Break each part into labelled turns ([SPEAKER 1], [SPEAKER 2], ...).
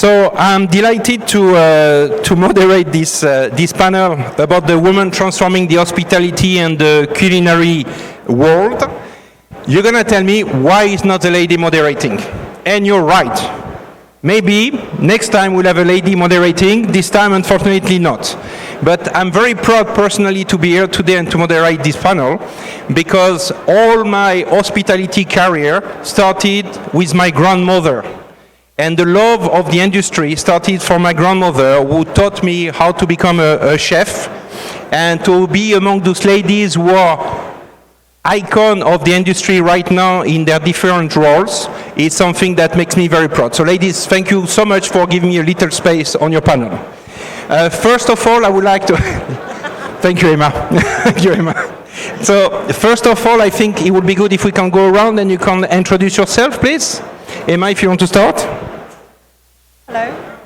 [SPEAKER 1] So I'm delighted to moderate this panel about the women transforming the hospitality and the culinary world. You're going to tell me why is not a lady moderating. And you're right. Maybe next time we'll have a lady moderating, this time unfortunately not. But I'm very proud personally to be here today and to moderate this panel because all my hospitality career started with my grandmother. And the love of the industry started from my grandmother, who taught me how to become a chef and to be among those ladies who are icon of the industry right now in their different roles. It's something that makes me very proud. So ladies, thank you so much for giving me a little space on your panel. First of all, I would like to... Thank you, Emma. Thank you, Emma. So first of all, I think it would be good if we can go around and you can introduce yourself, please. Emma, if you want to start.
[SPEAKER 2] Hello.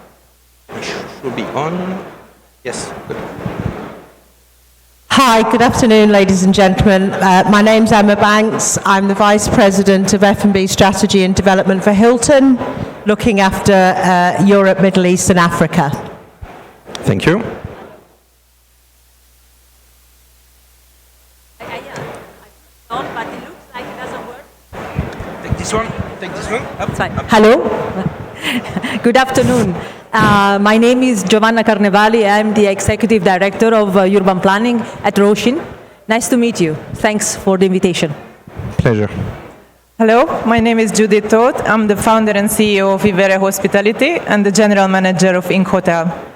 [SPEAKER 1] Should be on. Yes. Good.
[SPEAKER 2] Hi, good afternoon, ladies and gentlemen. My name's Emma Banks. I'm the Vice President of F&B Strategy and Development for Hilton, looking after Europe, Middle East and Africa.
[SPEAKER 1] Thank you.
[SPEAKER 3] But it looks like it doesn't work.
[SPEAKER 1] Take this one. Take this one. Up, up.
[SPEAKER 3] Hello. Good afternoon. My name is Giovanna Carnevali. I'm the Executive Director of Urban Planning at Roshin. Nice to meet you. Thanks for the invitation.
[SPEAKER 1] Pleasure.
[SPEAKER 4] Hello, my name is Judith Toth. I'm the founder and CEO of Ivere Hospitality and the General Manager of Ink Hotel.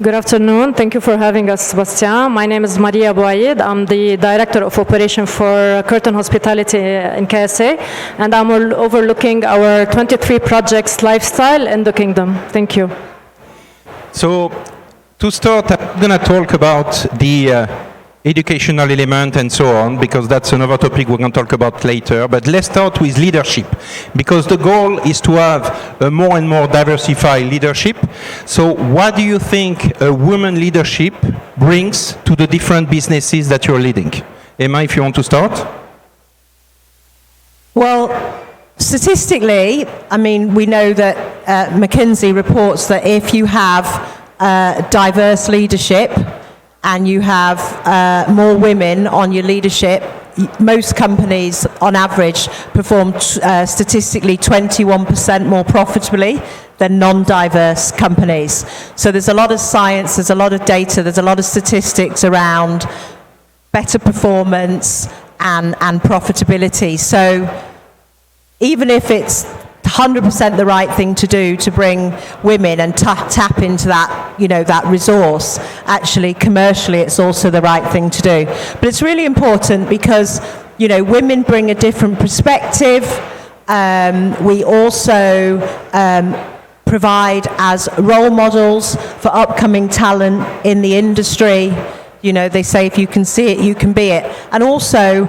[SPEAKER 5] Good afternoon. Thank you for having us, Sebastian. My name is Maria Bouaid. I'm the Director of Operation for Curtain Hospitality in KSA, and I'm overlooking our 23 projects lifestyle in the Kingdom. Thank you.
[SPEAKER 1] So, to start, I'm going to talk about the educational element and so on, because that's another topic we're going to talk about later. But let's start with leadership, because the goal is to have a more and more diversified leadership. So what do you think a woman leadership brings to the different businesses that you're leading? Emma, if you want to start.
[SPEAKER 2] Well, statistically, I mean, we know that McKinsey reports that if you have diverse leadership, and you have more women on your leadership, most companies on average perform statistically 21% more profitably than non-diverse companies. So there's a lot of science, there's a lot of data, there's a lot of statistics around better performance and profitability. So even if it's 100% the right thing to do to bring women and tap into that, you know, that resource, actually commercially it's also the right thing to do. But it's really important because, you know, women bring a different perspective. We also provide as role models for upcoming talent in the industry. You know, they say if you can see it, you can be it. And also,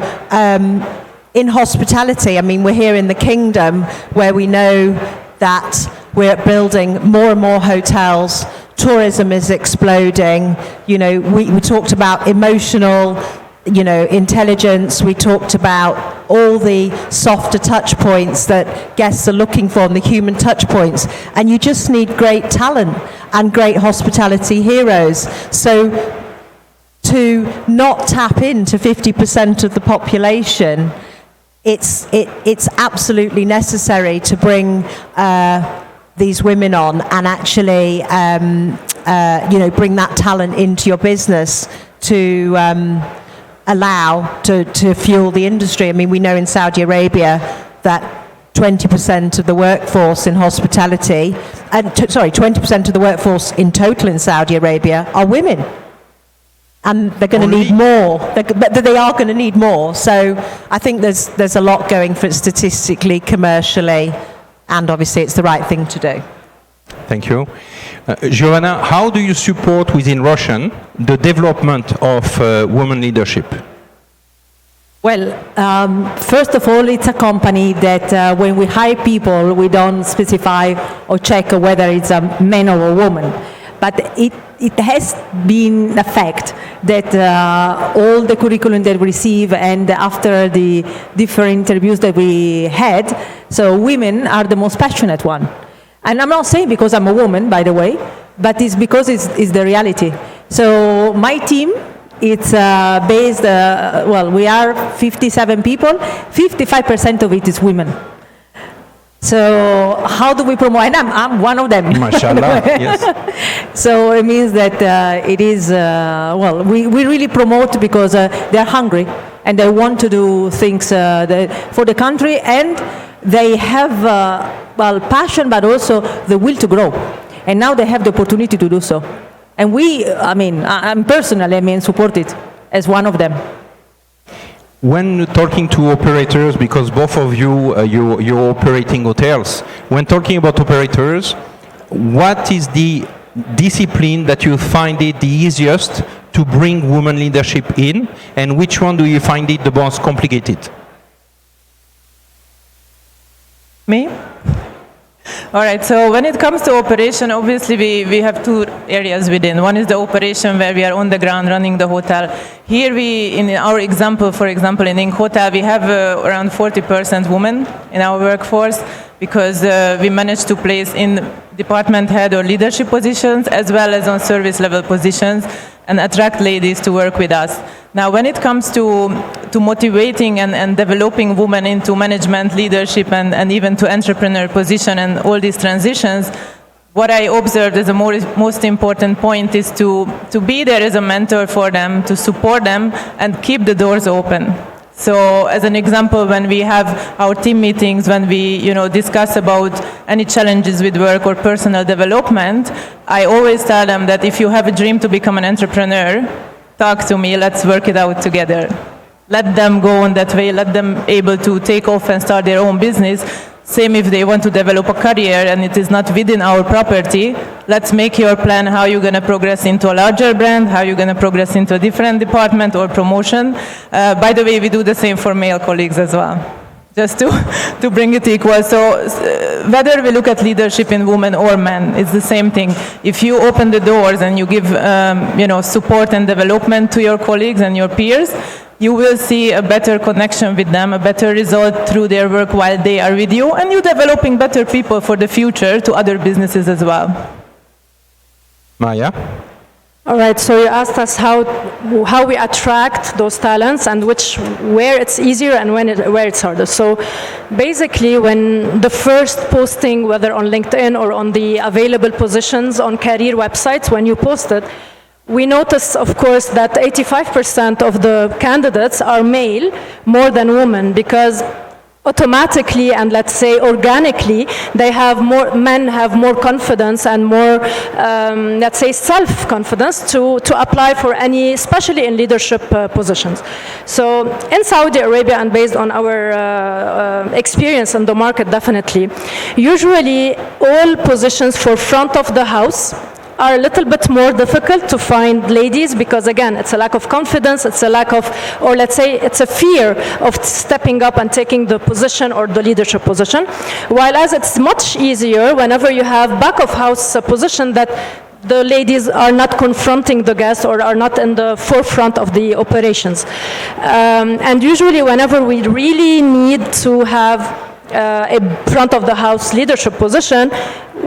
[SPEAKER 2] in hospitality, I mean, we're here in the Kingdom where we know that we're building more and more hotels. Tourism is exploding. You know, we talked about emotional, you know, intelligence. We talked about all the softer touch points that guests are looking for, and the human touch points. And you just need great talent and great hospitality heroes. So to not tap into 50% of the population, it's absolutely necessary to bring these women on and actually you know, bring that talent into your business to allow to fuel the industry. I mean, we know in Saudi Arabia that 20% of the workforce in hospitality, 20% of the workforce in total in Saudi Arabia are women. And they're going to need more, but they are going to need more. So I think there's a lot going for it statistically, commercially, and obviously it's the right thing to do.
[SPEAKER 1] Thank you. Giovanna, how do you support within Roshin the development of women leadership?
[SPEAKER 3] Well, first of all, it's a company that when we hire people, we don't specify or check whether it's a man or a woman. But it has been a fact that all the curriculum that we receive and after the different interviews that we had, so women are the most passionate one. And I'm not saying because I'm a woman, by the way, but it's because it's the reality. So my team, it's based, we are 57 people, 55% of it is women. So how do we promote? And I'm one of them.
[SPEAKER 1] Mashallah, yes.
[SPEAKER 3] So it means that it is, we really promote because they're hungry and they want to do things for the country, and they have, passion, but also the will to grow. And now they have the opportunity to do so. And I'm personally, support it as one of them.
[SPEAKER 1] When talking to operators, because both of you, you're operating hotels, when talking about operators, what is the discipline that you find it the easiest to bring women leadership in, and which one do you find it the most complicated?
[SPEAKER 4] Me? All right, so when it comes to operation, obviously we have two areas within. One is the operation where we are on the ground running the hotel. Here in our example, for example, in Ink Hotel, we have around 40% women in our workforce, because we managed to place in department head or leadership positions as well as on service level positions and attract ladies to work with us. Now, when it comes to motivating and developing women into management, leadership, and even to entrepreneur position and all these transitions, what I observed as the most important point is to be there as a mentor for them, to support them, and keep the doors open. So, as an example, when we have our team meetings, when we discuss about any challenges with work or personal development, I always tell them that if you have a dream to become an entrepreneur, talk to me, let's work it out together. Let them go on that way, let them able to take off and start their own business. Same if they want to develop a career and it is not within our property, let's make your plan how you're going to progress into a larger brand, how you're going to progress into a different department or promotion. By the way, we do the same for male colleagues as well, just to bring it equal. So whether we look at leadership in women or men, it's the same thing. If you open the doors and you give support and development to your colleagues and your peers, you will see a better connection with them, a better result through their work while they are with you, and you're developing better people for the future to other businesses as well.
[SPEAKER 1] Maya?
[SPEAKER 5] All right, so you asked us how we attract those talents and where it's easier and where it's harder. So basically, when the first posting, whether on LinkedIn or on the available positions on career websites, when you post it, we notice, of course, that 85% of the candidates are male more than women, because automatically and let's say organically, men have more confidence and more, let's say, self-confidence to apply for any, especially in leadership positions. So in Saudi Arabia, and based on our experience in the market, definitely, usually all positions for front of the house are a little bit more difficult to find ladies, because again, it's a lack of confidence, it's a lack of, or let's say it's a fear of stepping up and taking the position or the leadership position. While as it's much easier whenever you have back of house position that the ladies are not confronting the guests or are not in the forefront of the operations. And usually whenever we really need to have a front of the house leadership position,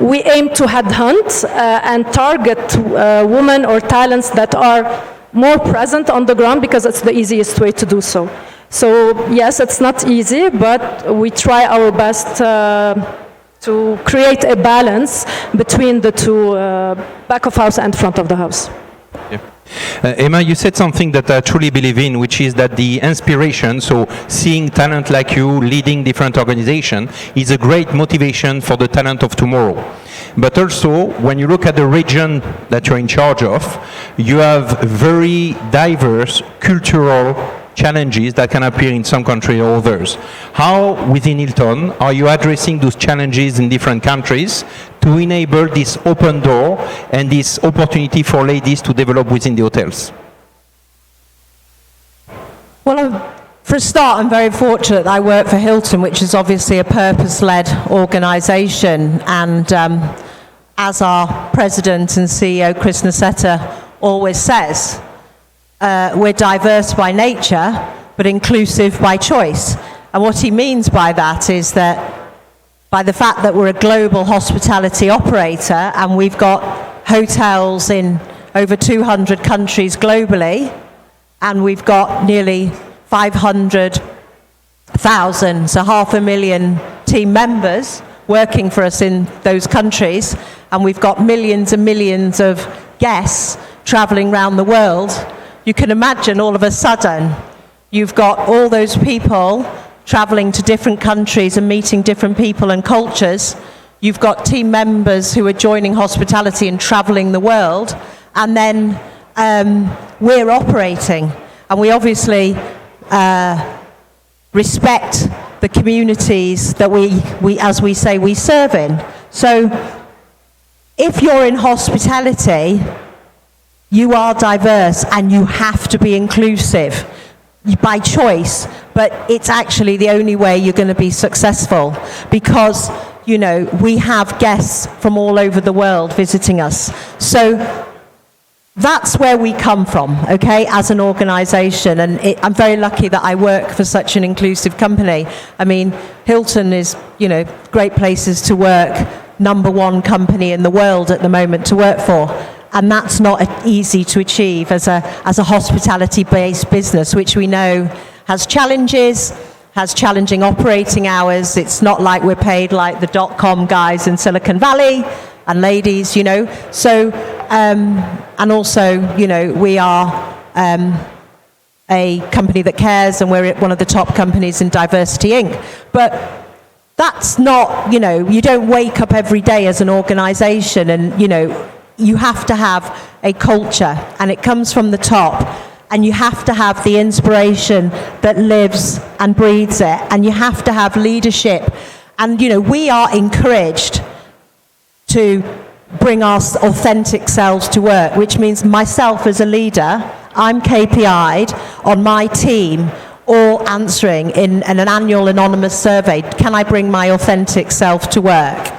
[SPEAKER 5] we aim to headhunt and target women or talents that are more present on the ground, because it's the easiest way to do so. So yes, it's not easy, but we try our best to create a balance between the two, back of house and front of the house.
[SPEAKER 1] Yeah. Emma, you said something that I truly believe in, which is that the inspiration, so seeing talent like you leading different organizations, is a great motivation for the talent of tomorrow. But also, when you look at the region that you're in charge of, you have very diverse cultural challenges that can appear in some countries or others. How, within Hilton, are you addressing those challenges in different countries to enable this open door and this opportunity for ladies to develop within the hotels?
[SPEAKER 2] Well, for a start, I'm very fortunate that I work for Hilton, which is obviously a purpose-led organisation. And as our president and CEO, Chris Nassetta, always says, we're diverse by nature, but inclusive by choice. And what he means by that is that by the fact that we're a global hospitality operator and we've got hotels in over 200 countries globally, and we've got nearly 500,000, so 500,000 team members working for us in those countries, and we've got millions and millions of guests traveling around the world. You can imagine all of a sudden you've got all those people traveling to different countries and meeting different people and cultures. You've got team members who are joining hospitality and traveling the world, and then we're operating, and we obviously respect the communities that we, as we say, we serve in. So if you're in hospitality, you are diverse and you have to be inclusive by choice, but it's actually the only way you're going to be successful, because, you know, we have guests from all over the world visiting us. So that's where we come from, okay, as an organisation, and I'm very lucky that I work for such an inclusive company. I mean, Hilton is, you know, great places to work, #1 company in the world at the moment to work for, and that's not easy to achieve as a hospitality-based business, which we know has challenges, has challenging operating hours. It's not like we're paid like the .com guys in Silicon Valley and ladies, you know. So, and also, you know, we are a company that cares, and we're one of the top companies in Diversity Inc. But that's not, you know, you don't wake up every day as an organisation and, you know, you have to have a culture, and it comes from the top, and you have to have the inspiration that lives and breathes it, and you have to have leadership. And, you know, we are encouraged to bring our authentic selves to work, which means myself as a leader, I'm KPI'd on my team all answering in an annual anonymous survey, can I bring my authentic self to work?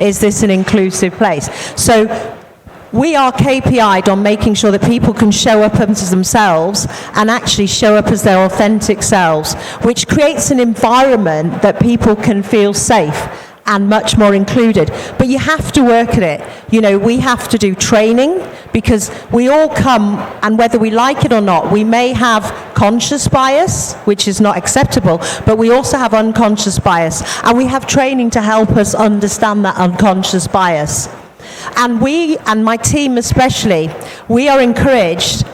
[SPEAKER 2] Is this an inclusive place? So we are KPI'd on making sure that people can show up as themselves and actually show up as their authentic selves, which creates an environment that people can feel safe and much more included. But you have to work at it. You know, we have to do training, because we all come, and whether we like it or not, we may have conscious bias, which is not acceptable, but we also have unconscious bias, and we have training to help us understand that unconscious bias. And we, and my team especially, we are encouraged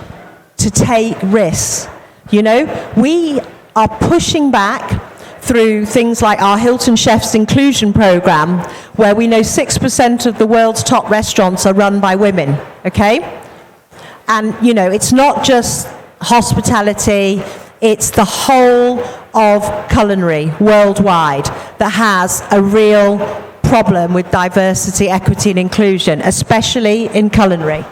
[SPEAKER 2] to take risks. You know, we are pushing back through things like our Hilton Chefs Inclusion Program, where we know 6% of the world's top restaurants are run by women, okay? And, you know, it's not just hospitality, it's the whole of culinary worldwide that has a real problem with diversity, equity and inclusion, especially in culinary.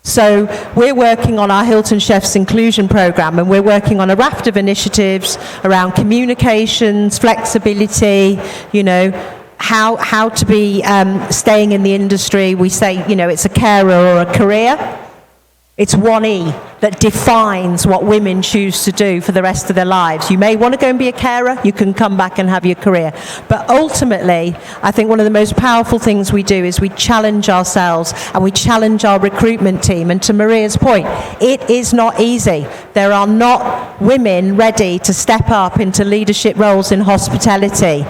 [SPEAKER 2] So we're working on our Hilton Chefs Inclusion Program, and we're working on a raft of initiatives around communications, flexibility, you know, how to be staying in the industry. We say, you know, it's a carer or a career. It's 1E that defines what women choose to do for the rest of their lives. You may want to go and be a carer, you can come back and have your career. But ultimately, I think one of the most powerful things we do is we challenge ourselves and we challenge our recruitment team. And to Maria's point, it is not easy. There are not women ready to step up into leadership roles in hospitality.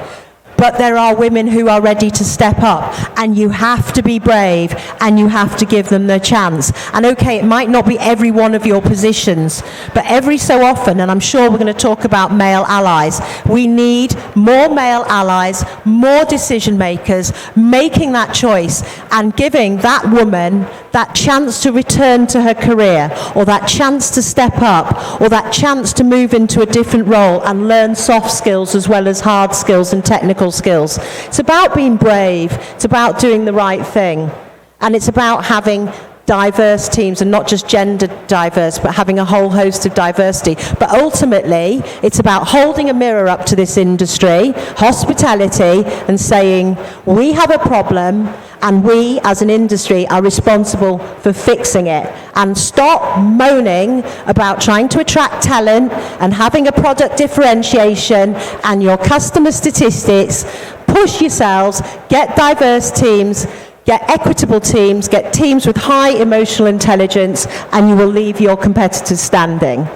[SPEAKER 2] But there are women who are ready to step up, and you have to be brave and you have to give them the chance. And okay, it might not be every one of your positions, but every so often, and I'm sure we're going to talk about male allies, we need more male allies, more decision makers, making that choice and giving that woman that chance to return to her career, or that chance to step up, or that chance to move into a different role and learn soft skills as well as hard skills and technical skills. It's about being brave, it's about doing the right thing, and it's about having diverse teams, and not just gender diverse, but having a whole host of diversity. But ultimately, it's about holding a mirror up to this industry, hospitality, and saying, we have a problem, and we as an industry are responsible for fixing it. And stop moaning about trying to attract talent and having a product differentiation and your customer statistics. Push yourselves, get diverse teams, get equitable teams, get teams with high emotional intelligence, and you will leave your competitors standing.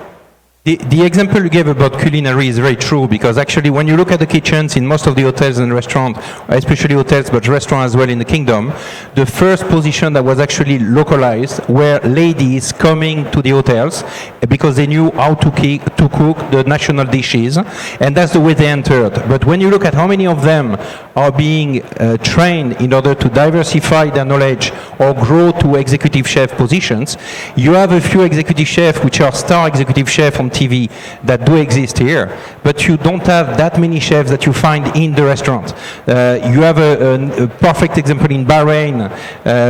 [SPEAKER 1] The example you gave about culinary is very true, because actually when you look at the kitchens in most of the hotels and restaurants, especially hotels but restaurants as well in the kingdom, the first position that was actually localized were ladies coming to the hotels because they knew how to cook the national dishes, and that's the way they entered. But when you look at how many of them are being trained in order to diversify their knowledge or grow to executive chef positions, you have a few executive chefs which are star executive chefs on TV that do exist here, but you don't have that many chefs that you find in the restaurant. You have a perfect example in Bahrain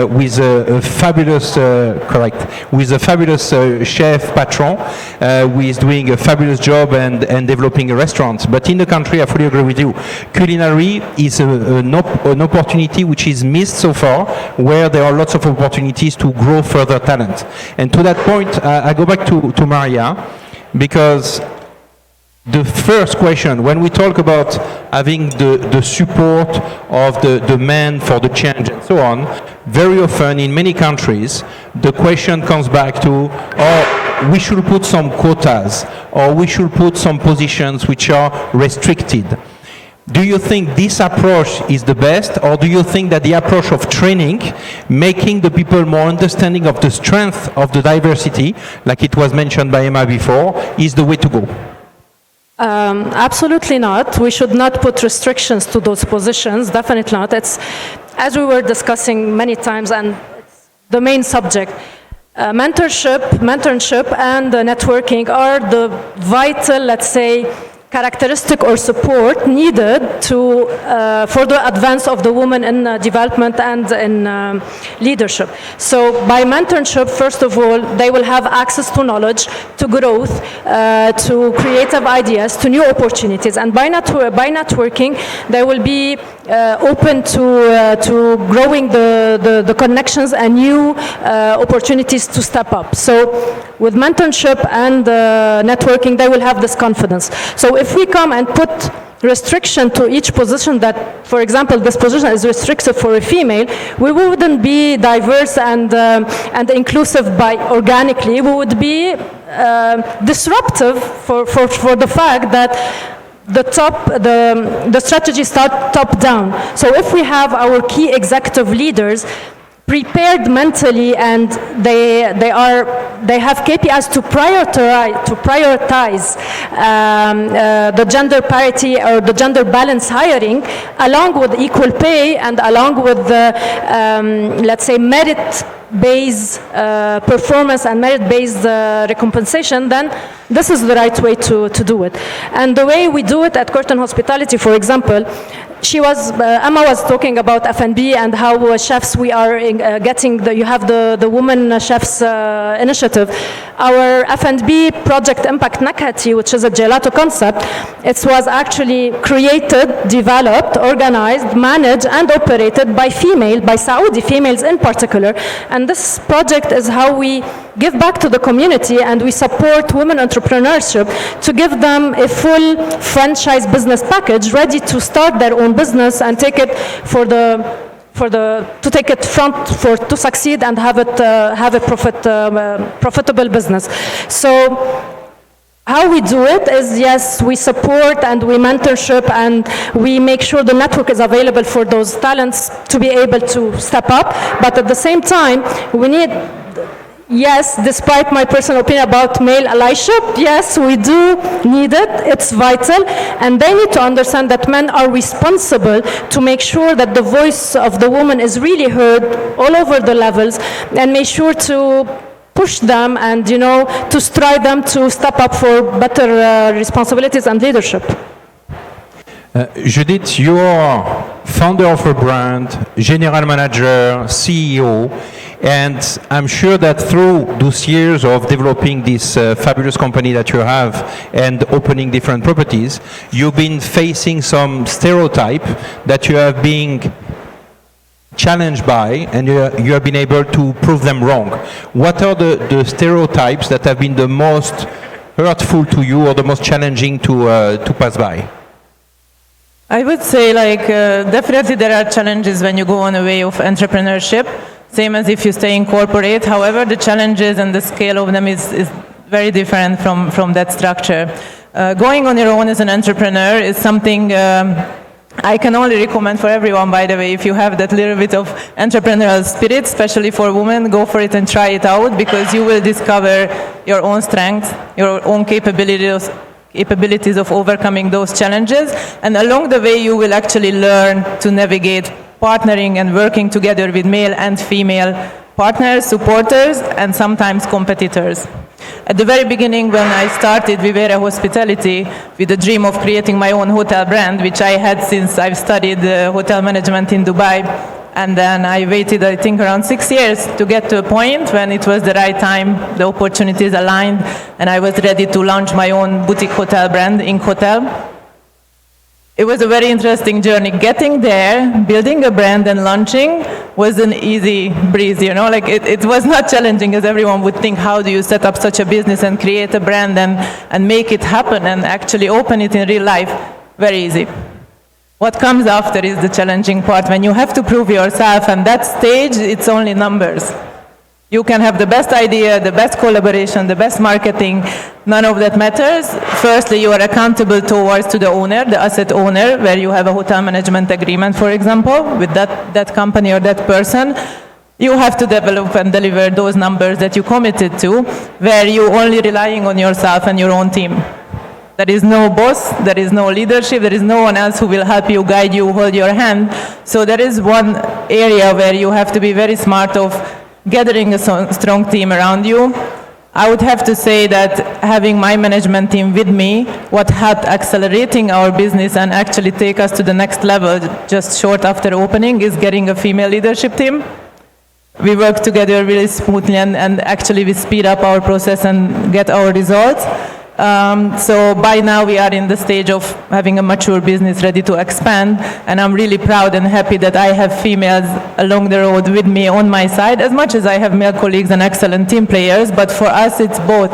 [SPEAKER 1] with a fabulous, with a fabulous chef patron who is doing a fabulous job and developing a restaurant. But in the country, I fully agree with you, culinary is an opportunity which is missed so far, where there are lots of opportunities to grow further talent. And to that point, I go back to Maria, because the first question, when we talk about having the support of the men for the change and so on, very often in many countries, the question comes back to, oh, we should put some quotas, or we should put some positions which are restricted. Do you think this approach is the best, or do you think that the approach of training, making the people more understanding of the strength of the diversity, like it was mentioned by Emma before, is the way to go?
[SPEAKER 5] Absolutely not. We should not put restrictions to those positions, definitely not. It's, as we were discussing many times, and it's the main subject, mentorship and networking are the vital, let's say, characteristic or support needed to for the advance of the woman in development and in leadership. So by mentorship, first of all, they will have access to knowledge, to growth, to creative ideas, to new opportunities, and by networking, they will be open to growing the connections and new opportunities to step up. So with mentorship and networking, they will have this confidence. So if we come and put restriction to each position, that, for example, this position is restricted for a female, we wouldn't be diverse and inclusive by organically. We would be disruptive for the fact that the strategy start top down. So if we have our key executive leaders prepared mentally, and they have KPIs to prioritize the gender parity or the gender balance hiring, along with equal pay and along with the let's say merit-based performance and merit-based recompensation, then this is the right way to do it. And the way we do it at Curtin Hospitality, for example, Emma was talking about F&B and how chefs we are getting, you have the women chefs initiative. Our F&B project Impact Nakati, which is a gelato concept, it was actually created, developed, organized, managed and operated by Saudi females in particular. And this project is how we give back to the community, and we support women entrepreneurship to give them a full franchise business package ready to start their own business and take it to succeed and have a profitable business. So how we do it is, yes, we support and we mentorship and we make sure the network is available for those talents to be able to step up. But at the same time, we need, yes, despite my personal opinion about male allyship, yes, we do need it, it's vital, and they need to understand that men are responsible to make sure that the voice of the woman is really heard all over the levels, and make sure to push them and, to strive them to step up for better responsibilities and leadership.
[SPEAKER 1] Judith, you are founder of a brand, general manager, CEO, and I'm sure that through those years of developing this fabulous company that you have and opening different properties, you've been facing some stereotype that you have been challenged by, and you have been able to prove them wrong. What are the stereotypes that have been the most hurtful to you or the most challenging to pass by?
[SPEAKER 4] I would say, definitely there are challenges when you go on a way of entrepreneurship, same as if you stay in corporate. However, the challenges and the scale of them is very different from that structure. Going on your own as an entrepreneur is something I can only recommend for everyone, by the way. If you have that little bit of entrepreneurial spirit, especially for women, go for it and try it out, because you will discover your own strengths, your own capabilities of overcoming those challenges. And along the way, you will actually learn to navigate partnering and working together with male and female partners, supporters, and sometimes competitors. At the very beginning, when I started Vivera Hospitality with the dream of creating my own hotel brand, which I had since I've studied hotel management in Dubai, and then I waited, I think, around 6 years to get to a point when it was the right time, the opportunities aligned, and I was ready to launch my own boutique hotel brand, Ink Hotel. It was a very interesting journey. Getting there, building a brand and launching was an easy breeze, it was not challenging as everyone would think. How do you set up such a business and create a brand and make it happen and actually open it in real life? Very easy. What comes after is the challenging part, when you have to prove yourself, and that stage, it's only numbers. You can have the best idea, the best collaboration, the best marketing, none of that matters. Firstly, you are accountable to the owner, the asset owner, where you have a hotel management agreement, for example, with that company or that person. You have to develop and deliver those numbers that you committed to, where you're only relying on yourself and your own team. There is no boss, there is no leadership, there is no one else who will help you, guide you, hold your hand. So there is one area where you have to be very smart of gathering a strong team around you. I would have to say that having my management team with me, what helped accelerating our business and actually take us to the next level just short after opening, is getting a female leadership team. We work together really smoothly, and actually we speed up our process and get our results. So by now we are in the stage of having a mature business ready to expand, and I'm really proud and happy that I have females along the road with me on my side, as much as I have male colleagues and excellent team players. But for us, it's both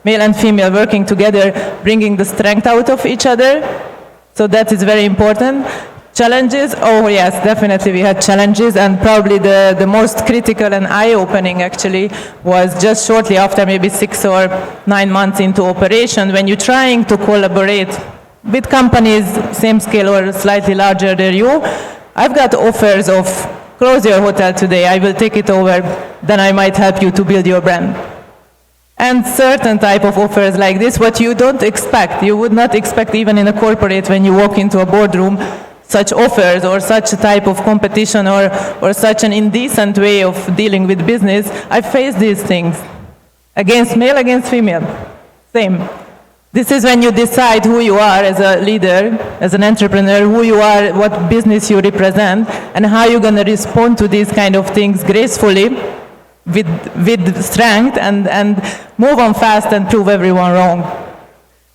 [SPEAKER 4] male and female working together, bringing the strength out of each other. So that is very important. Challenges? Oh yes, definitely we had challenges, and probably the most critical and eye-opening actually was just shortly after, maybe 6 or 9 months into operation, when you're trying to collaborate with companies same scale or slightly larger than you. I've got offers of close your hotel today, I will take it over, then I might help you to build your brand. And certain type of offers like this, what you don't expect, you would not expect even in a corporate when you walk into a boardroom, such offers or such a type of competition or such an indecent way of dealing with business. I face these things against male, against female, same. This is when you decide who you are as a leader, as an entrepreneur, who you are, what business you represent, and how you're going to respond to these kind of things gracefully, with strength, and move on fast and prove everyone wrong.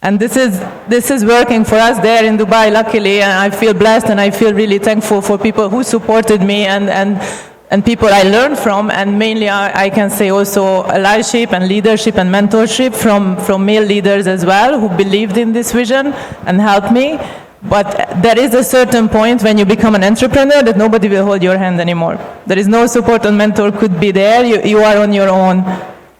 [SPEAKER 4] And this is working for us there in Dubai, luckily, and I feel blessed and I feel really thankful for people who supported me and people I learned from, and mainly I can say also allyship and leadership and mentorship from male leaders as well, who believed in this vision and helped me. But there is a certain point when you become an entrepreneur that nobody will hold your hand anymore. There is no support and mentor could be there, you are on your own.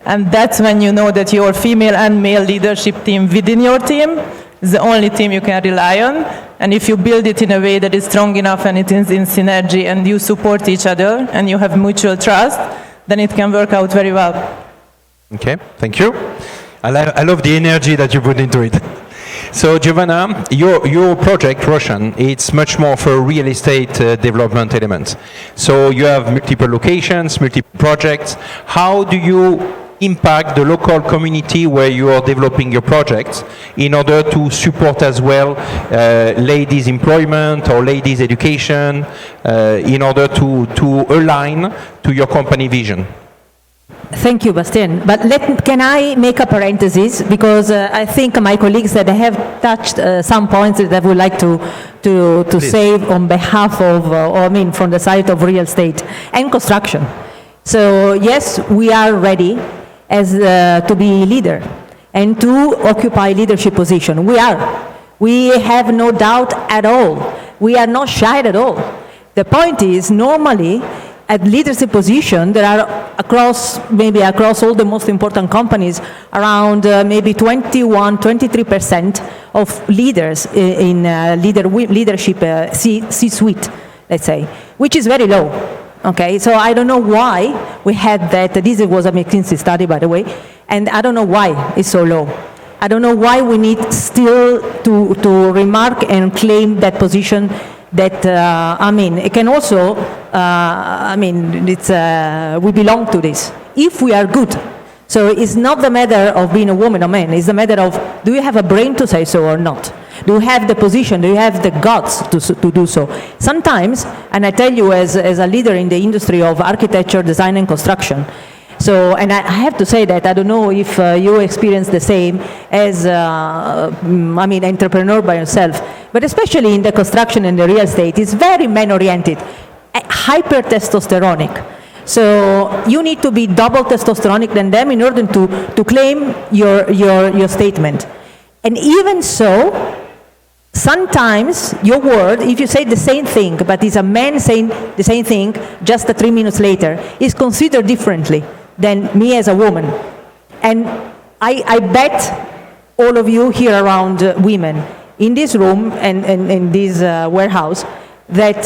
[SPEAKER 4] And that's when you know that your female and male leadership team within your team is the only team you can rely on. And if you build it in a way that is strong enough and it is in synergy and you support each other and you have mutual trust, then it can work out very well.
[SPEAKER 1] Okay, thank you. I love the energy that you put into it. So Giovanna, your project, Roshan, it's much more for real estate development element. So you have multiple locations, multiple projects. How do you impact the local community where you are developing your projects in order to support as well ladies' employment or ladies' education in order to align to your company vision?
[SPEAKER 3] Thank you, Bastien. But can I make a parenthesis? Because I think my colleagues that have touched some points that I would like to say on behalf of, from the side of real estate and construction. So yes, we are ready as to be leader and to occupy leadership position. We are. We have no doubt at all. We are not shy at all. The point is, normally, at leadership position, there are across all the most important companies, around maybe 23% of leaders in leadership C-suite, let's say, which is very low. Okay, so I don't know why we had that. This was a McKinsey study, by the way, and I don't know why it's so low. I don't know why we need still to remark and claim that position. That it can also, we belong to this if we are good. So it's not the matter of being a woman or man. It's the matter of, do you have a brain to say so or not? Do you have the position? Do you have the guts to do so? Sometimes, and I tell you as a leader in the industry of architecture, design, and construction. So, and I have to say that I don't know if you experience the same as, entrepreneur by yourself, but especially in the construction and the real estate, it's very man-oriented, hyper-testosteronic. So you need to be double testosteronic than them in order to claim your statement. And even so, sometimes your word, if you say the same thing, but it's a man saying the same thing just 3 minutes later, is considered differently than me as a woman. And I bet all of you here around women in this room and in this warehouse that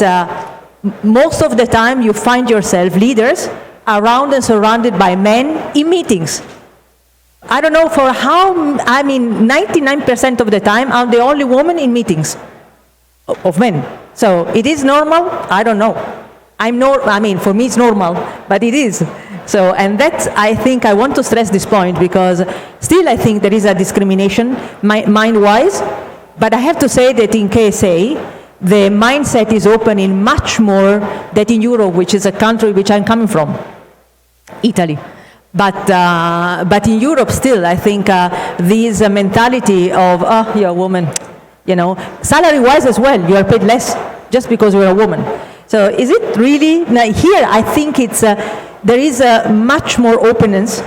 [SPEAKER 3] most of the time you find yourself leaders around and surrounded by men in meetings. I don't know for how, 99% of the time I'm the only woman in meetings of men. So it is normal? I don't know. For me it's normal, but it is. So, and that's, I think I want to stress this point because still I think there is a discrimination mind-wise, but I have to say that in KSA, the mindset is open in much more than in Europe, which is a country which I'm coming from, Italy. But in Europe still, I think this mentality of, you're a woman, salary-wise as well, you are paid less just because you're a woman. So is it really, now here I think it's, there is a much more openness.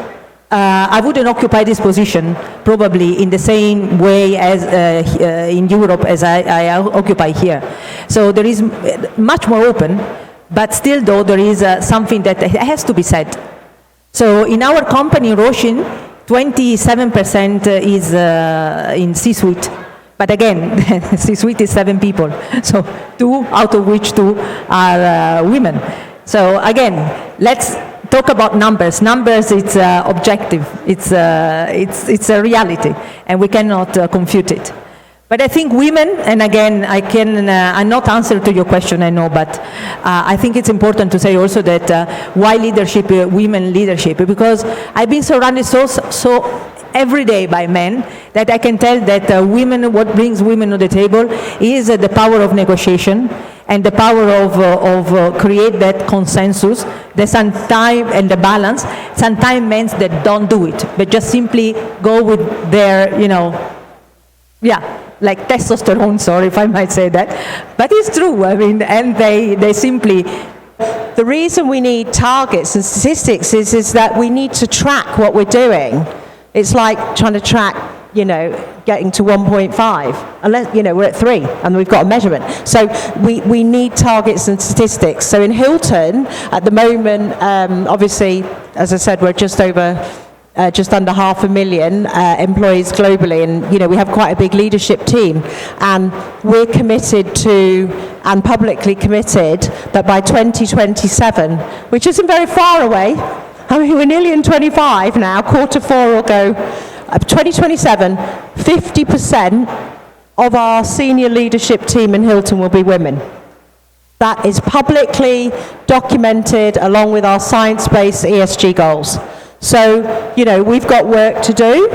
[SPEAKER 3] I wouldn't occupy this position probably in the same way as in Europe as I occupy here. So there is much more open, but still though there is something that has to be said. So in our company, Roshin, 27% is in C-suite. But again, C-suite is 7 people, so 2 out of which 2 are women. So again, let's talk about numbers. Numbers, it's objective. It's a reality, and we cannot confute it. But I think women, and again, I'm not answering to your question, I know, but I think it's important to say also that why leadership, women leadership, because I've been surrounded so every day by men that I can tell that women, what brings women to the table is the power of negotiation and the power of create that consensus, the sometimes and the balance. Sometimes men that don't do it, but just simply go with their, like testosterone, sorry if I might say that, but it's true, and they simply,
[SPEAKER 2] the reason we need targets and statistics is that we need to track what we're doing. It's like trying to track, getting to 1.5, unless, we're at 3 and we've got a measurement. So we need targets and statistics. So in Hilton, at the moment, obviously, as I said, we're just under 500,000 employees globally, and we have quite a big leadership team, and we're committed to, and publicly committed, that by 2027, which isn't very far away, we're nearly in 25 now, Q4 will go, 2027, 50% of our senior leadership team in Hilton will be women. That is publicly documented along with our science-based ESG goals. So, we've got work to do.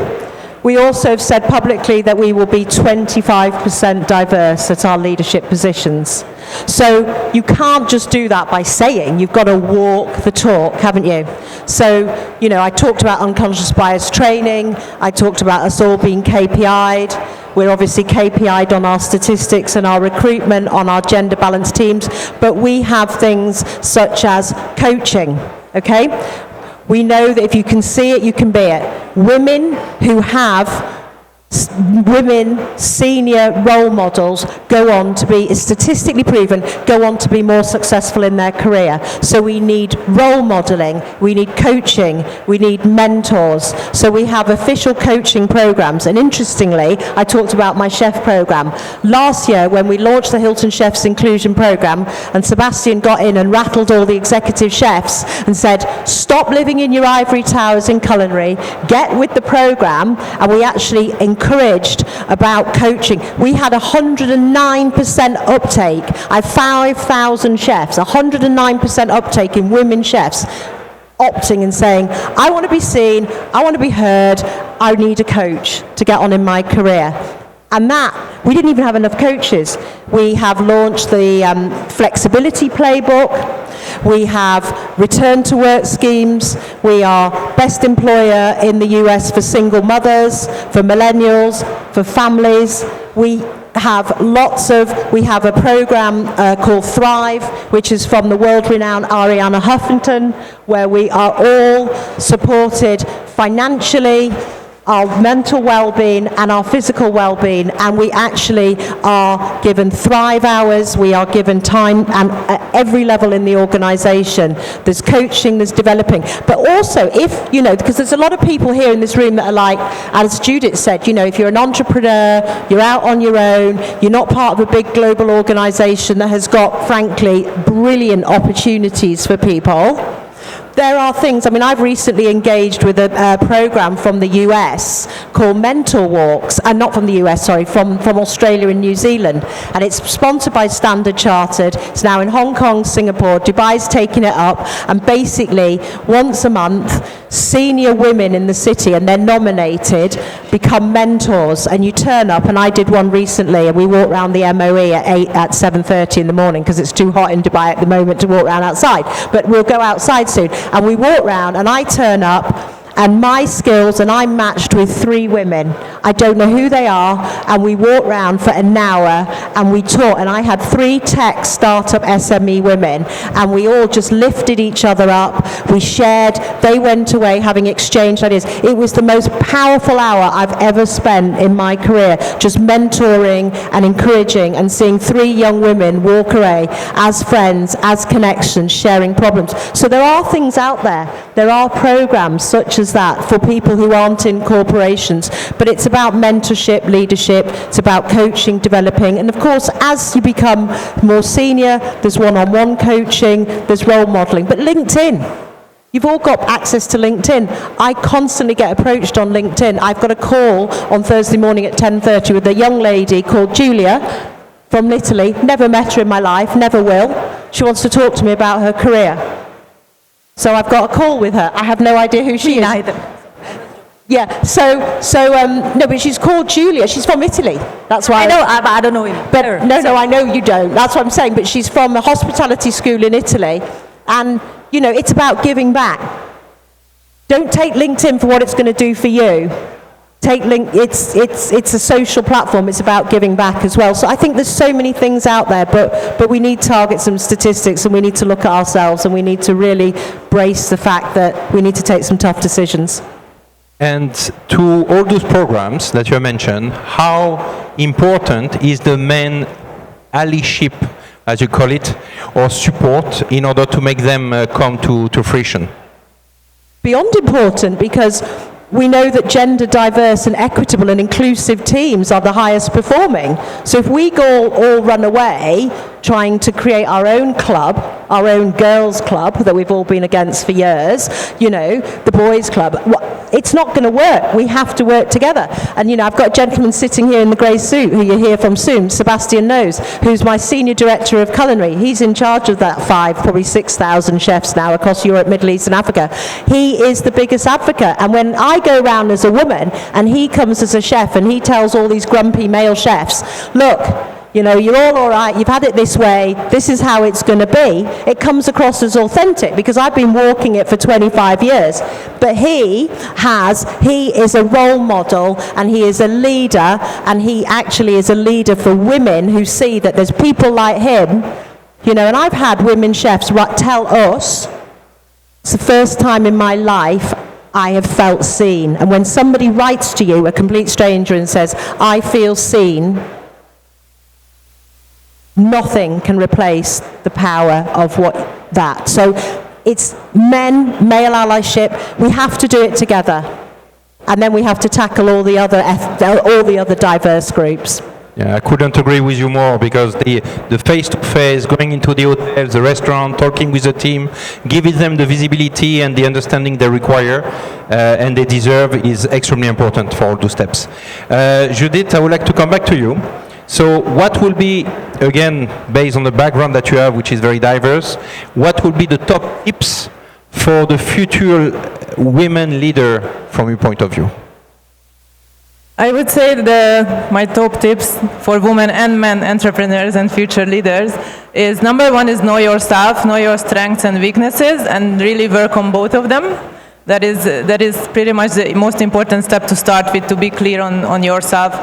[SPEAKER 2] We also have said publicly that we will be 25% diverse at our leadership positions. So you can't just do that by saying, you've got to walk the talk, haven't you? So, I talked about unconscious bias training. I talked about us all being KPI'd. We're obviously KPI'd on our statistics and our recruitment, on our gender balanced teams, but we have things such as coaching, okay? We know that if you can see it, you can be it. Women who have senior role models go on to be, is statistically proven, go on to be more successful in their career. So we need role modeling, we need coaching, we need mentors. So we have official coaching programs. And interestingly, I talked about my chef program. Last year, when we launched the Hilton Chefs Inclusion Program, and Sebastian got in and rattled all the executive chefs and said, stop living in your ivory towers in culinary, get with the program, and we actually encouraged about coaching. We had 109% uptake. I have 5,000 chefs, 109% uptake in women chefs opting and saying, I want to be seen, I want to be heard, I need a coach to get on in my career. And that, we didn't even have enough coaches. We have launched the flexibility playbook. We have return to work schemes. We are best employer in the US for single mothers, for millennials, for families. We have we have a program called Thrive, which is from the world-renowned Arianna Huffington, where we are all supported financially, our mental well-being and our physical well-being, and we actually are given Thrive hours, we are given time, and at every level in the organisation there's coaching, there's developing. But also, if, because there's a lot of people here in this room that are like, as Judith said, if you're an entrepreneur, you're out on your own, you're not part of a big global organisation that has got, frankly, brilliant opportunities for people. There are things, I've recently engaged with a program from the US called Mentor Walks, and not from the US, sorry, from Australia and New Zealand. And it's sponsored by Standard Chartered. It's now in Hong Kong, Singapore, Dubai's taking it up. And basically, once a month, senior women in the city, and they're nominated, become mentors. And you turn up, and I did one recently, and we walked around the MOE at 7:30 in the morning, because it's too hot in Dubai at the moment to walk around outside. But we'll go outside soon. And we walk around, and I turn up, and my skills, and I'm matched with 3 women. I don't know who they are, and we walk around for an hour, and we talk, and I had 3 tech startup SME women, and we all just lifted each other up, we shared, they went away having exchanged ideas. It was the most powerful hour I've ever spent in my career, just mentoring and encouraging and seeing 3 young women walk away as friends, as connections, sharing problems. So there are things out there. There are programs such as that for people who aren't in corporations, but it's about mentorship, leadership, it's about coaching, developing, and of course as you become more senior, there's one-on-one coaching, there's role modeling. But LinkedIn, you've all got access to LinkedIn. I constantly get approached on LinkedIn. I've got a call on Thursday morning at 10:30 with a young lady called Julia from Italy, never met her in my life, never will. She wants to talk to me about her career. So I've got a call with her. I have no idea who she is.
[SPEAKER 3] Neither.
[SPEAKER 2] Yeah, no, but she's called Julia. She's from Italy. That's why
[SPEAKER 3] I know, but I don't know him.
[SPEAKER 2] But no, I know you don't. That's what I'm saying. But she's from a hospitality school in Italy, and it's about giving back. Don't take LinkedIn for what it's going to do for you. It's a social platform. It's about giving back as well. So I think there's so many things out there, but we need targets and statistics, and we need to look at ourselves, and we need to really brace the fact that we need to take some tough decisions.
[SPEAKER 1] And to all those programs that you mentioned, how important is the men allyship, as you call it, or support in order to make them come to fruition?
[SPEAKER 2] Beyond important, because we know that gender diverse and equitable and inclusive teams are the highest performing. So if we all run away trying to create our own club, our own girls' club that we've all been against for years, the boys' club, it's not going to work. We have to work together. And, I've got a gentleman sitting here in the grey suit who you'll hear from soon, Sebastian knows, who's my senior director of culinary. He's in charge of that probably 6,000 chefs now across Europe, Middle East and Africa. He is the biggest advocate. And when I go around as a woman and he comes as a chef and he tells all these grumpy male chefs, look, You know, you're all right, you've had it this way, this is how it's going to be. It comes across as authentic because I've been walking it for 25 years. But he is a role model, and he is a leader, and he actually is a leader for women who see that there's people like him, you know, and I've had women chefs tell us, it's the first time in my life I have felt seen. And when somebody writes to you, a complete stranger, and says, I feel seen, nothing can replace the power of that. So it's male allyship. We have to do it together. And then we have to tackle all the other diverse groups.
[SPEAKER 1] Yeah, I couldn't agree with you more, because the face-to-face, going into the hotels, the restaurant, talking with the team, giving them the visibility and the understanding they require and they deserve is extremely important for all those steps. Judith, I would like to come back to you. So what will be, again, based on the background that you have, which is very diverse, what will be the top tips for the future women leader from your point of view?
[SPEAKER 4] I would say my top tips for women and men entrepreneurs and future leaders is, number one is know yourself, know your strengths and weaknesses, and really work on both of them. That is pretty much the most important step to start with, to be clear on yourself.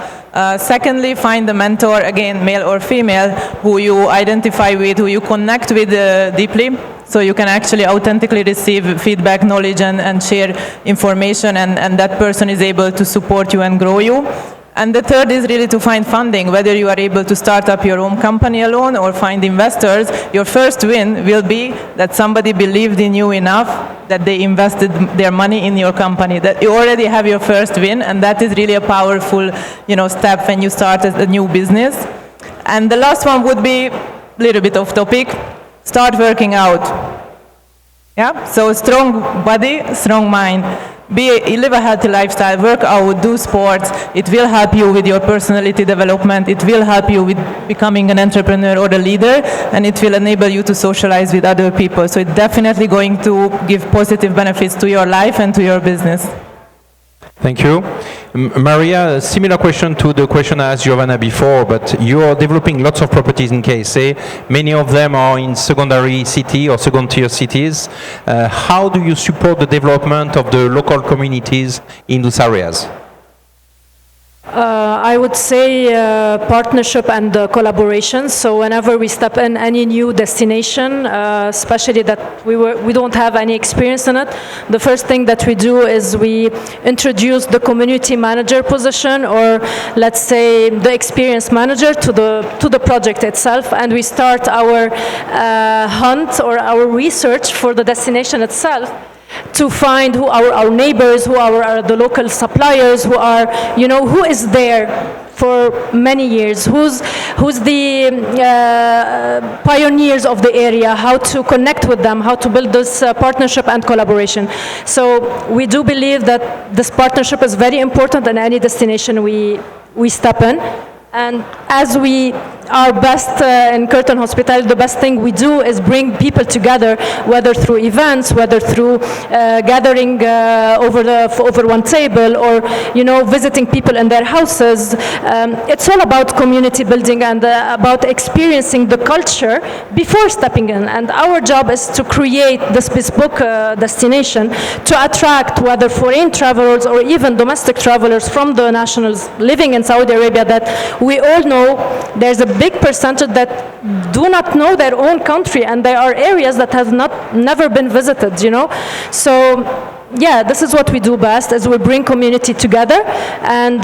[SPEAKER 4] Secondly, find a mentor, again, male or female, who you identify with, who you connect with deeply, so you can actually authentically receive feedback, knowledge, and share information, and that person is able to support you and grow you. And the third is really to find funding, whether you are able to start up your own company alone or find investors. Your first win will be that somebody believed in you enough that they invested their money in your company, that you already have your first win, and that is really a powerful, step when you start a new business. And the last one would be a little bit off topic. Start working out. Yeah? So strong body, strong mind. Live a healthy lifestyle, work out, do sports. It will help you with your personality development. It will help you with becoming an entrepreneur or a leader, and it will enable you to socialize with other people. So it's definitely going to give positive benefits to your life and to your business.
[SPEAKER 1] Thank you. Maria, a similar question to the question I asked Giovanna before, but you are developing lots of properties in KSA. Many of them are in secondary city or second-tier cities. How do you support the development of the local communities in those areas?
[SPEAKER 5] I would say partnership and collaboration. So whenever we step in any new destination, especially that we don't have any experience in it, the first thing that we do is we introduce the community manager position, or let's say the experience manager, to the project itself, and we start our hunt or our research for the destination itself, to find who are our neighbors, who are the local suppliers, who are, who is there for many years, who's the pioneers of the area, how to connect with them, how to build this partnership and collaboration. So we do believe that this partnership is very important in any destination we step in. And as we are best in Curtin Hospitality, the best thing we do is bring people together, whether through events, whether through gathering over one table, or visiting people in their houses. It's all about community building and about experiencing the culture before stepping in. And our job is to create this bespoke destination to attract whether foreign travelers or even domestic travelers from the nationals living in Saudi Arabia, that we all know there's a big percentage that do not know their own country, and there are areas that have never been visited, So yeah, this is what we do best, is we bring community together, and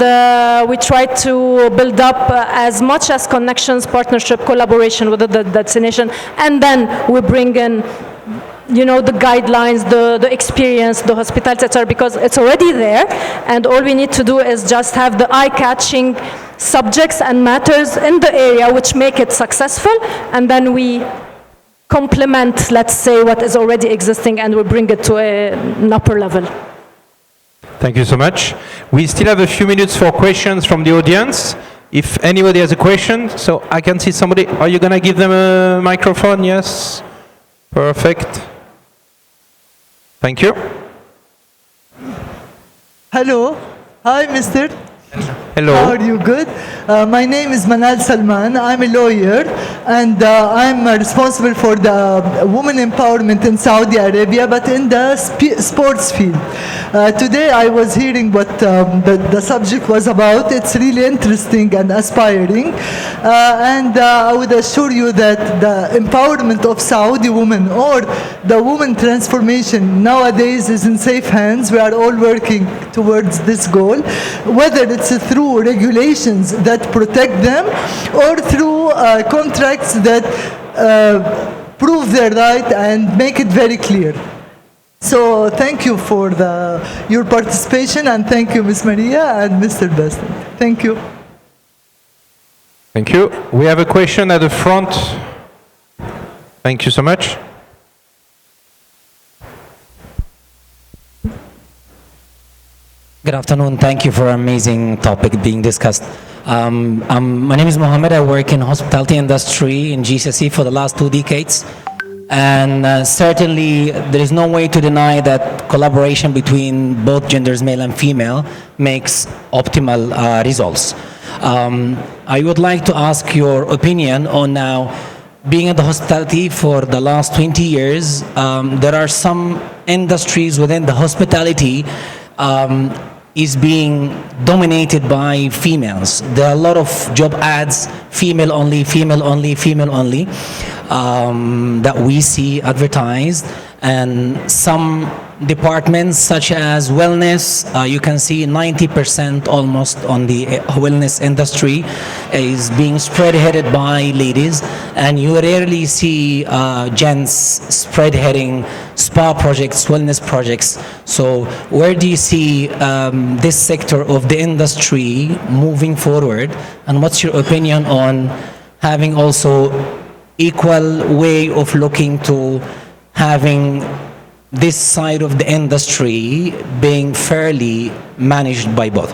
[SPEAKER 5] we try to build up as much as connections, partnership, collaboration with the destination, and then we bring in the guidelines, the experience, the hospitality, etc., because it's already there, and all we need to do is just have the eye-catching subjects and matters in the area which make it successful, and then we complement, let's say, what is already existing, and we bring it to an upper level.
[SPEAKER 1] Thank you so much. We still have a few minutes for questions from the audience. If anybody has a question, so I can see somebody. Are you going to give them a microphone? Yes. Perfect. Thank you.
[SPEAKER 6] Hello. Hi, Mr.
[SPEAKER 1] Hello.
[SPEAKER 6] How are you? Good. My name is Manal Salman. I'm a lawyer, and I'm responsible for the women empowerment in Saudi Arabia, but in the sports field. Today I was hearing what the subject was about. It's really interesting and aspiring, and I would assure you that the empowerment of Saudi women or the woman transformation nowadays is in safe hands. We are all working towards this goal, whether it's through regulations that protect them or through contracts that prove their right and make it very clear. So thank you for your participation, and thank you, Ms. Maria and Mr. Beston. Thank you.
[SPEAKER 1] Thank you. We have a question at the front. Thank you so much.
[SPEAKER 7] Good afternoon. Thank you for an amazing topic being discussed. My name is Mohammed. I work in hospitality industry in GCC for the last 2 decades. And certainly there is no way to deny that collaboration between both genders, male and female, makes optimal results. I would like to ask your opinion on now, being in the hospitality for the last 20 years, there are some industries within the hospitality is being dominated by females. There are a lot of job ads, female only, female only, female only, that we see advertised. And some departments such as wellness, you can see 90% almost on the wellness industry is being spearheaded by ladies, and you rarely see gents spearheading spa projects, wellness projects. So where do you see this sector of the industry moving forward, and what's your opinion on having also equal way of looking to having this side of the industry being fairly managed by both?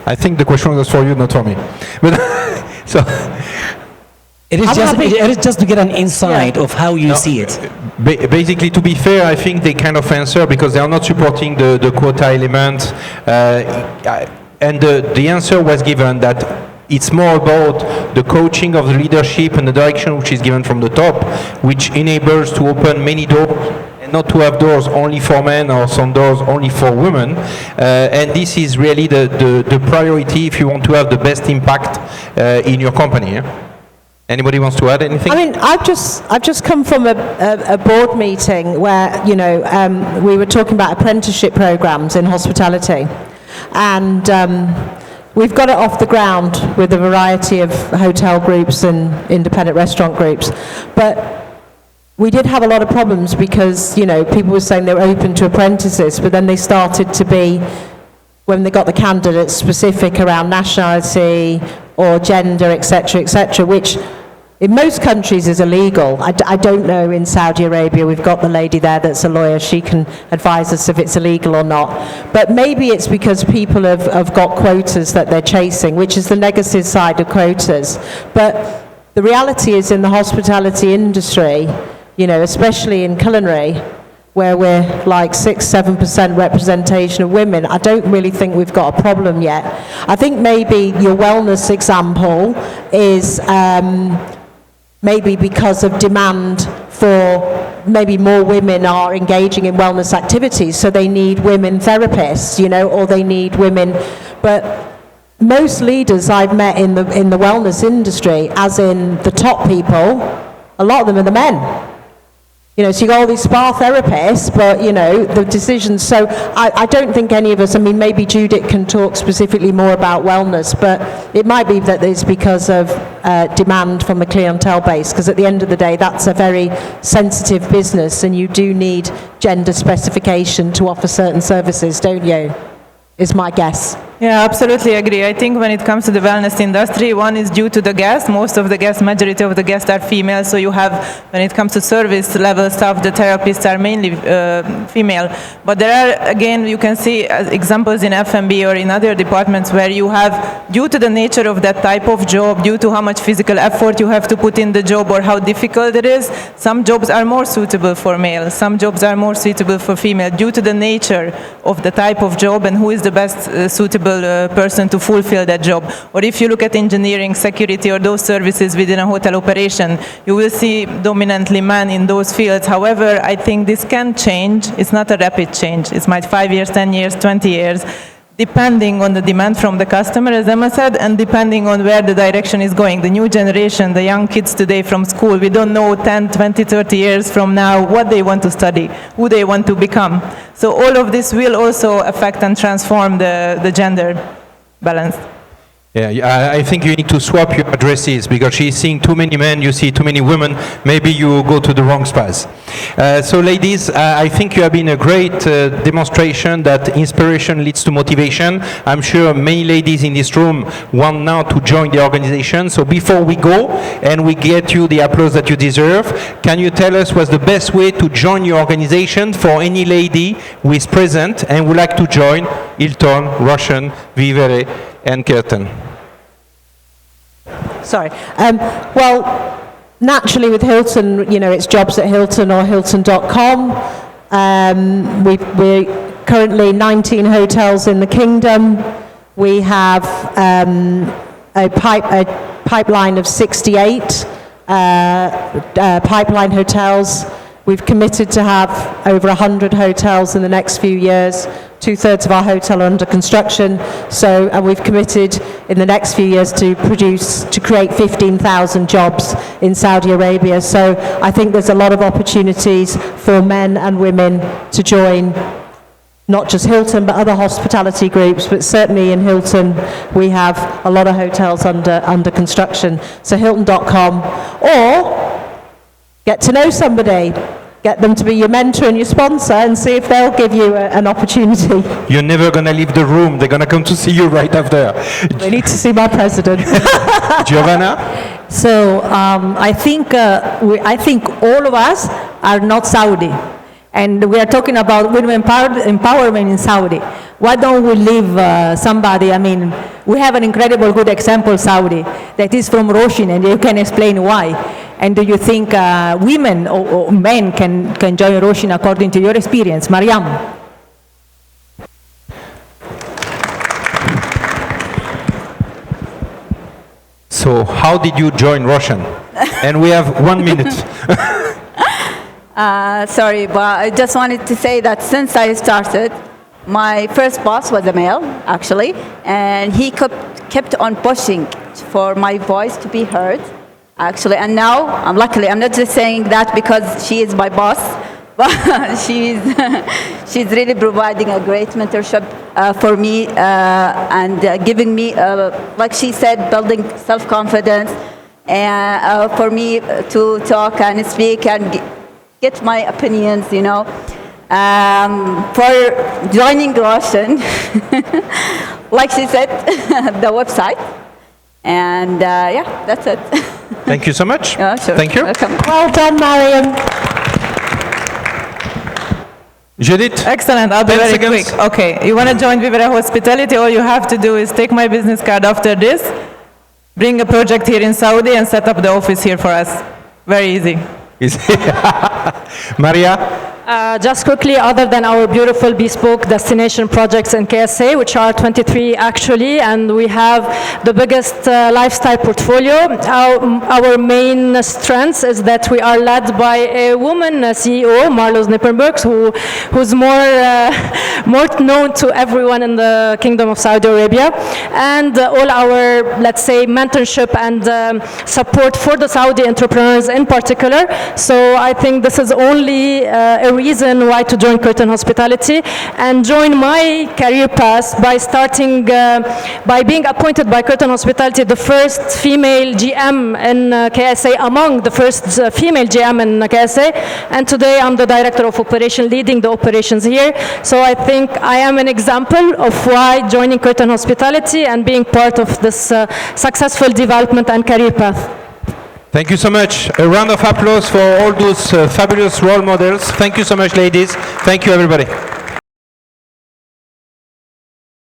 [SPEAKER 1] I think the question was for you, not for me. But so
[SPEAKER 7] it is just to get an insight of how you see it.
[SPEAKER 1] Basically, to be fair, I think they kind of answer because they are not supporting the quota element. And the answer was given that it's more about the coaching of the leadership and the direction which is given from the top, which enables to open many doors and not to have doors only for men or some doors only for women. And this is really the priority if you want to have the best impact in your company. Yeah? Anybody wants to add anything?
[SPEAKER 2] I mean, I've just come from a board meeting where, you know, we were talking about apprenticeship programs in hospitality. And we've got it off the ground with a variety of hotel groups and independent restaurant groups. But we did have a lot of problems because, you know, people were saying they were open to apprentices, but then they started to be, when they got the candidates, specific around nationality or gender, etc., which in most countries is illegal. I don't know in Saudi Arabia. We've got the lady there that's a lawyer. She can advise us if it's illegal or not. But maybe it's because people have got quotas that they're chasing, which is the negative side of quotas. But the reality is in the hospitality industry, you know, especially in culinary, where we're like 6-7% representation of women, I don't really think we've got a problem yet. I think maybe your wellness example is maybe because of demand for maybe more women are engaging in wellness activities, so they need women therapists, you know, or they need women. But most leaders I've met in the wellness industry, as in the top people, a lot of them are the men. You know, so you got all these spa therapists, but, you know, the decisions. So I don't think any of us, I mean, maybe Judith can talk specifically more about wellness, but it might be that it's because of demand from the clientele base, because at the end of the day, that's a very sensitive business, and you do need gender specification to offer certain services, don't you? Is my guess.
[SPEAKER 4] Yeah, absolutely agree. I think when it comes to the wellness industry, one is due to the guests. Most of the guests, majority of the guests are female. So you have, when it comes to service level staff, the therapists are mainly female. But there are, again, you can see examples in F&B or in other departments where you have, due to the nature of that type of job, due to how much physical effort you have to put in the job or how difficult it is, some jobs are more suitable for male, some jobs are more suitable for female, due to the nature of the type of job and who is the best suitable person to fulfill that job. Or if you look at engineering, security, or those services within a hotel operation, you will see dominantly men in those fields. However, I think this can change. It's not a rapid change. It's might 5 years, 10 years, 20 years, depending on the demand from the customer, as Emma said, and depending on where the direction is going. The new generation, the young kids today from school, we don't know 10, 20, 30 years from now what they want to study, who they want to become. So all of this will also affect and transform the gender balance.
[SPEAKER 1] Yeah, I think you need to swap your addresses because she's seeing too many men, you see too many women, maybe you go to the wrong space. So ladies, I think you have been a great demonstration that inspiration leads to motivation. I'm sure many ladies in this room want now to join the organization. So before we go and we get you the applause that you deserve, can you tell us what's the best way to join your organization for any lady who is present and would like to join Hilton, Russian, Vivere, and Curtin?
[SPEAKER 2] Sorry. Well, naturally with Hilton, you know, it's jobs at Hilton or Hilton.com. We're currently 19 hotels in the kingdom. We have a pipeline of 68 pipeline hotels. We've committed to have over 100 hotels in the next few years. 2/3 of our hotel are under construction. So we've committed in the next few years to create 15,000 jobs in Saudi Arabia. So I think there's a lot of opportunities for men and women to join, not just Hilton, but other hospitality groups. But certainly in Hilton, we have a lot of hotels under construction. So Hilton.com, or get to know somebody. Get them to be your mentor and your sponsor and see if they'll give you an opportunity.
[SPEAKER 1] You're never going to leave the room. They're going to come to see you right after.
[SPEAKER 2] They need to see my president.
[SPEAKER 1] Giovanna?
[SPEAKER 3] So I think all of us are not Saudi. And we are talking about women empowerment in Saudi. Why don't we leave somebody, I mean, we have an incredible good example, Saudi, that is from Roshin, and you can explain why. And do you think women or men can join Roshin according to your experience? Mariam?
[SPEAKER 1] So how did you join Roshan? And we have 1 minute.
[SPEAKER 8] Sorry, but I just wanted to say that since I started, my first boss was a male, actually, and he kept on pushing for my voice to be heard, actually. And now, I'm not just saying that because she is my boss, but she's really providing a great mentorship for me and giving me, like she said, building self-confidence and for me to talk and speak and get my opinions, you know. For joining Roshan, like she said, the website. And yeah, that's it.
[SPEAKER 1] Thank you so much.
[SPEAKER 8] Yeah, sure.
[SPEAKER 1] Thank you.
[SPEAKER 8] Welcome.
[SPEAKER 2] Well done, Mariam.
[SPEAKER 1] Judith?
[SPEAKER 4] Excellent. I'll be
[SPEAKER 1] 10
[SPEAKER 4] very
[SPEAKER 1] seconds.
[SPEAKER 4] quick. Okay, you want to join Vivere Hospitality? All you have to do is take my business card after this, bring a project here in Saudi, and set up the office here for us. Very easy.
[SPEAKER 1] Maria?
[SPEAKER 5] Just quickly, other than our beautiful bespoke destination projects in KSA, which are 23 actually, and we have the biggest lifestyle portfolio. Our main strength is that we are led by a woman CEO, Marlos Nippenberg, who's more known to everyone in the Kingdom of Saudi Arabia, and all our, let's say, mentorship and support for the Saudi entrepreneurs in particular. So I think this is only a reason why to join Curtin Hospitality and join my career path by starting, by being appointed by Curtin Hospitality, the first female GM in KSA, among the first female GM in KSA. And today I'm the director of operation, leading the operations here. So I think I am an example of why joining Curtin Hospitality and being part of this successful development and career path.
[SPEAKER 1] Thank you so much. A round of applause for all those fabulous role models. Thank you so much, ladies. Thank you, everybody.